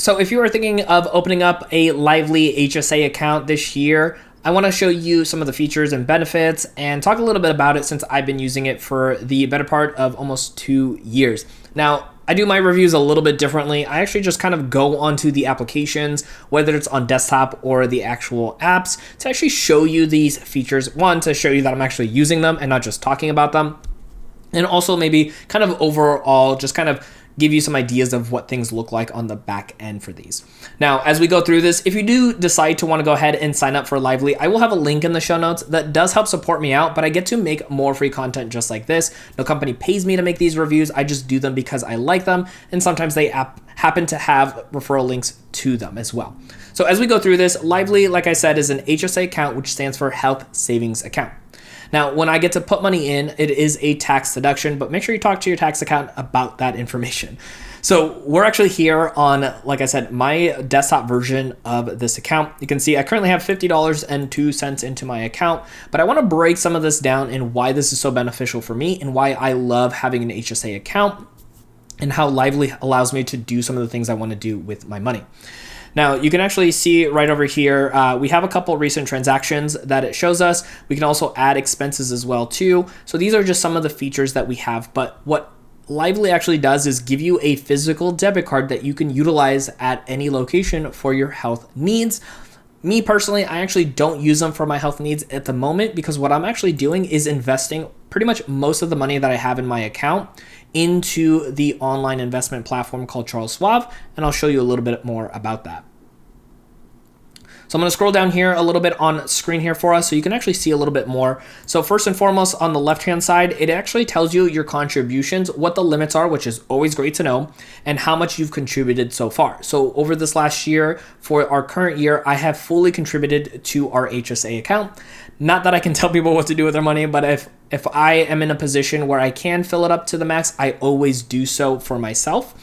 So if you are thinking of opening up a Lively HSA account this year, I want to show you some of the features and benefits and talk a little bit about it since I've been using it for the better part of almost 2 years. Now, I do my reviews a little bit differently. I actually just kind of go onto the applications, whether it's on desktop or the actual apps, to actually show you these features. One, to show you that I'm actually using them and not just talking about them. And also maybe kind of overall, just kind of give you some ideas of what things look like on the back end for these. Now, as we go through this, if you do decide to want to go ahead and sign up for Lively, I will have a link in the show notes that does help support me out, but I get to make more free content just like this. No company pays me to make these reviews. I just do them because I like them, and sometimes they happen to have referral links to them as well. So as we go through this, Lively, like I said, is an HSA account, which stands for Health Savings Account. Now, when I get to put money in, it is a tax deduction, but make sure you talk to your tax accountant about that information. So we're actually here on, like I said, my desktop version of this account. You can see I currently have $50.02 into my account, but I want to break some of this down and why this is so beneficial for me and why I love having an HSA account and how Lively allows me to do some of the things I want to do with my money. Now, you can actually see right over here, we have a couple recent transactions that it shows us. We can also add expenses as well too. So these are just some of the features that we have. But what Lively actually does is give you a physical debit card that you can utilize at any location for your health needs. Me personally, I actually don't use them for my health needs at the moment because what I'm actually doing is investing pretty much most of the money that I have in my account into the online investment platform called Charles Schwab, and I'll show you a little bit more about that. So I'm going to scroll down here a little bit on screen here for us so you can actually see a little bit more. So first and foremost, on the left-hand side, it actually tells you your contributions, what the limits are, which is always great to know, and how much you've contributed so far. So over this last year, for our current year, I have fully contributed to our HSA account. Not that I can tell people what to do with their money, but if I am in a position where I can fill it up to the max, I always do so for myself.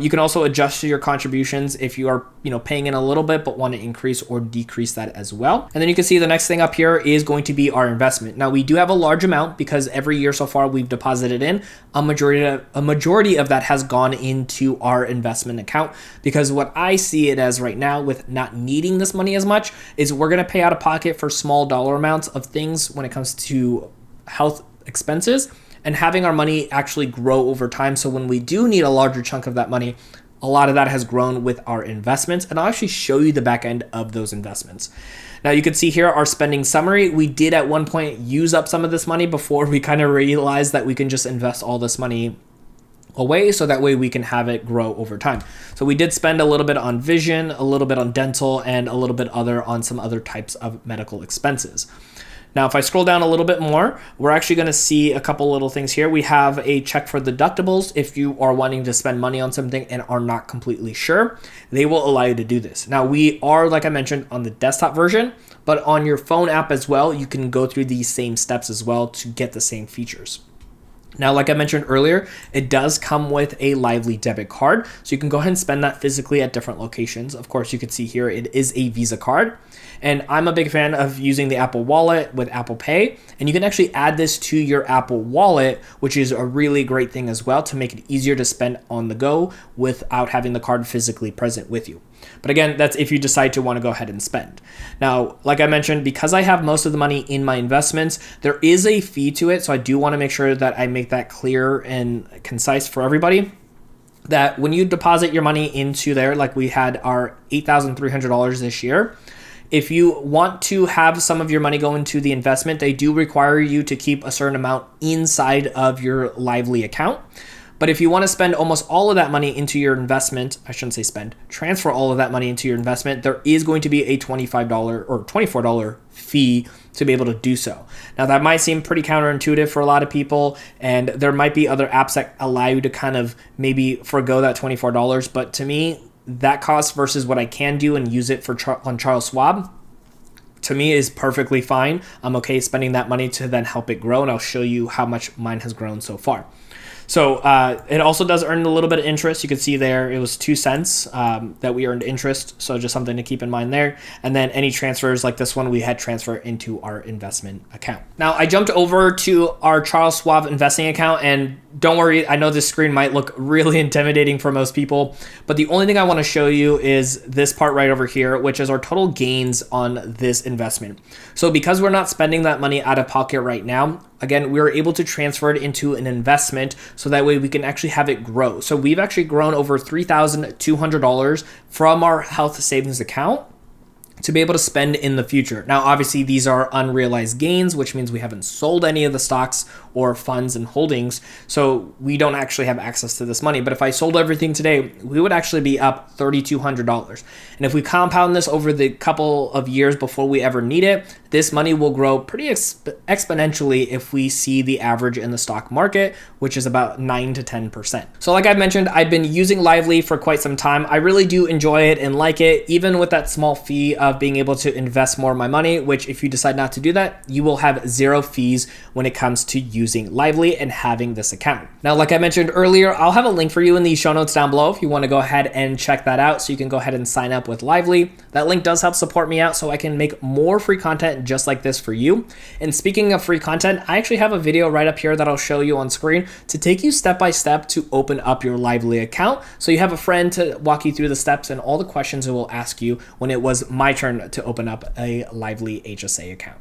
You can also adjust your contributions if you are, paying in a little bit but want to increase or decrease that as well. And then you can see the next thing up here is going to be our investment. Now we do have a large amount because every year so far we've deposited in a majority of that has gone into our investment account, because what I see it as right now with not needing this money as much is we're going to pay out of pocket for small dollar amounts of things when it comes to health expenses, and having our money actually grow over time. So when we do need a larger chunk of that money, a lot of that has grown with our investments, and I'll actually show you the back end of those investments. Now you can see here our spending summary. We did at one point use up some of this money before we kind of realized that we can just invest all this money away so that way we can have it grow over time. So we did spend a little bit on vision, a little bit on dental, and a little bit on some other types of medical expenses. Now, if I scroll down a little bit more, we're actually going to see a couple little things here. We have a check for deductibles. If you are wanting to spend money on something and are not completely sure, they will allow you to do this. Now, we are, like I mentioned, on the desktop version, but on your phone app as well, you can go through these same steps as well to get the same features. Now, like I mentioned earlier, it does come with a Lively debit card, so you can go ahead and spend that physically at different locations. Of course, you can see here it is a Visa card, and I'm a big fan of using the Apple Wallet with Apple Pay, and you can actually add this to your Apple Wallet, which is a really great thing as well to make it easier to spend on the go without having the card physically present with you. But again, that's if you decide to want to go ahead and spend. Now, like I mentioned, because I have most of the money in my investments, there is a fee to it. So I do want to make sure that I make that clear and concise for everybody, that when you deposit your money into there, like we had our $8,300 this year, if you want to have some of your money go into the investment, they do require you to keep a certain amount inside of your Lively account. But if you want to spend almost all of that money into your investment, I shouldn't say spend, transfer all of that money into your investment, there is going to be a $25 or $24 fee to be able to do so. Now that might seem pretty counterintuitive for a lot of people, and there might be other apps that allow you to kind of maybe forego that $24, but to me, that cost versus what I can do and use it on Charles Schwab, to me is perfectly fine. I'm okay spending that money to then help it grow, and I'll show you how much mine has grown so far. So it also does earn a little bit of interest. You can see there it was 2 cents that we earned interest. So just something to keep in mind there. And then any transfers like this one, we had transfer into our investment account. Now I jumped over to our Charles Schwab investing account, and don't worry, I know this screen might look really intimidating for most people, but the only thing I want to show you is this part right over here, which is our total gains on this investment. So because we're not spending that money out of pocket right now, again, we were able to transfer it into an investment so that way we can actually have it grow. So we've actually grown over $3,200 from our health savings account to be able to spend in the future. Now, obviously, these are unrealized gains, which means we haven't sold any of the stocks or funds and holdings, so we don't actually have access to this money. But if I sold everything today, we would actually be up $3,200. And if we compound this over the couple of years before we ever need it, this money will grow pretty exponentially if we see the average in the stock market, which is about 9 to 10%. So like I mentioned, I've been using Lively for quite some time. I really do enjoy it and like it, even with that small fee of being able to invest more of my money, which if you decide not to do that, you will have 0 fees when it comes to using Lively and having this account. Now, like I mentioned earlier, I'll have a link for you in the show notes down below if you want to go ahead and check that out, so you can go ahead and sign up with Lively. That link does help support me out so I can make more free content just like this for you. And speaking of free content, I actually have a video right up here that I'll show you on screen to take you step by step to open up your Lively account. So you have a friend to walk you through the steps and all the questions it will ask you when it was my turn to open up a Lively HSA account.